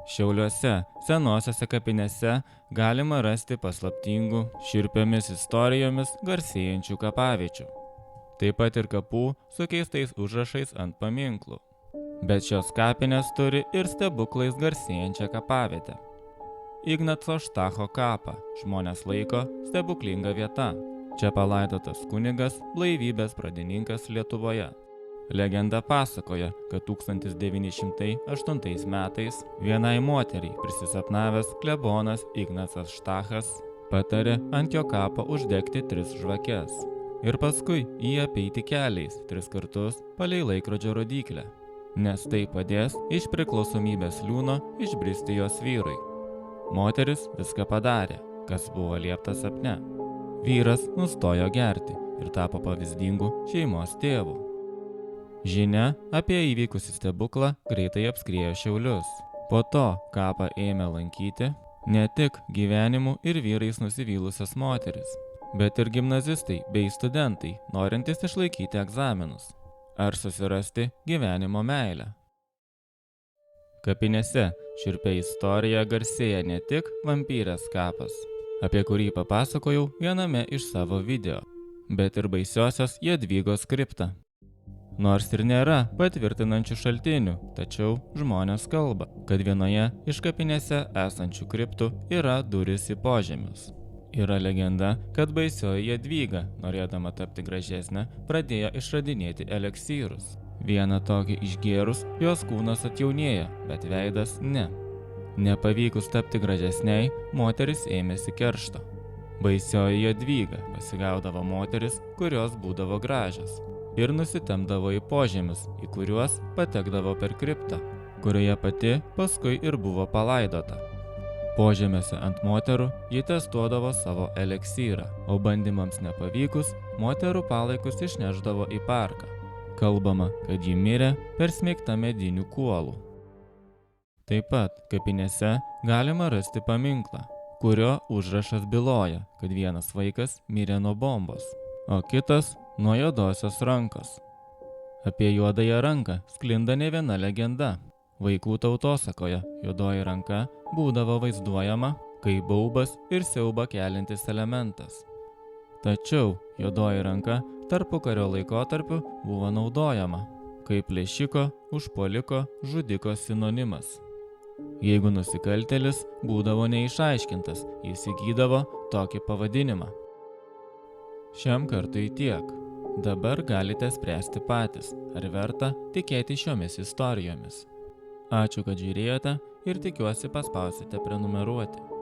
Šiauliuose senosiose kapinėse galima rasti paslaptingų, šiurpiomis istorijomis garsėjančių kapaviečių. Taip pat ir kapų su keistais užrašais ant paminklų. Bet šios kapinės turi ir stebuklais garsėjančią kapavietę. Ignaco Štacho kapą žmonės laiko stebuklinga vieta. Čia palaidotas kunigas, blaivybės pradininkas Lietuvoje. Legenda pasakoja, kad 1908 metais vienai moteriai prisisapnavęs klebonas Ignacas Štachas patarė ant jo kapo uždegti 3 žvakes ir paskui jį apeiti keliais 3 kartus palei laikrodžio rodyklę, nes tai padės iš priklausomybės liūno išbristi jos vyrui. Moteris viską padarė, kas buvo liepta sapne. Vyras nustojo gerti ir tapo pavyzdingu šeimos tėvu. Žinia apie įvykusį stebuklą greitai apskriejo Šiaulius. Po to kapą ėmė lankyti ne tik gyvenimu ir vyrais nusivylusios moteris, bet ir gimnazistai bei studentai, norintys išlaikyti egzaminus ar susirasti gyvenimo meilę. Kapinėse šiurpia istorija garsėja ne tik vampyrės kapas, apie kurį papasakojau viename iš savo video, bet ir baisiosios Jadvygos kripta. Nors ir nėra patvirtinančių šaltinių, tačiau žmonės kalba, kad vienoje iš kapinėse esančių kriptų yra durys į požemius. Yra legenda, kad baisioji Jadvyga, norėdama tapti gražesnė, pradėjo išradinėti eliksyrus. Vieną tokį išgėrus, jos kūnas atjaunėja, bet veidas ne. Nepavykus tapti gražesniai, moteris ėmėsi keršto. Baisioji Jadvyga pasigaudavo moteris, kurios būdavo gražios, ir nusitemdavo į požemius, į kuriuos patekdavo per kriptą, kurioje pati paskui ir buvo palaidota. Požemiuose ant moterų ji testuodavo savo eliksyrą, o bandymams nepavykus, moterų palaikus išnešdavo į parką. Kalbama, kad ji mirė persmeigta medinių kuolų. Taip pat kapinėse galima rasti paminklą, kurio užrašas byloja, kad vienas vaikas mirė nuo bombos, o kitas nuo juodosios rankos. Apie juodąją ranką sklinda ne viena legenda. Vaikų tautosakoje juodoji ranka būdavo vaizduojama kaip baubas ir siaubą keliantis elementas. Tačiau juodoji ranka tarpukario laikotarpiu buvo naudojama kaip plėšiko, užpuoliko, žudiko sinonimas. Jeigu nusikaltėlis būdavo neišaiškintas, jis įgydavo tokį pavadinimą. Šiam kartui tiek. Dabar galite spręsti patys, ar verta tikėti šiomis istorijomis. Ačiū, kad žiūrėjote ir tikiuosi paspausite prenumeruoti.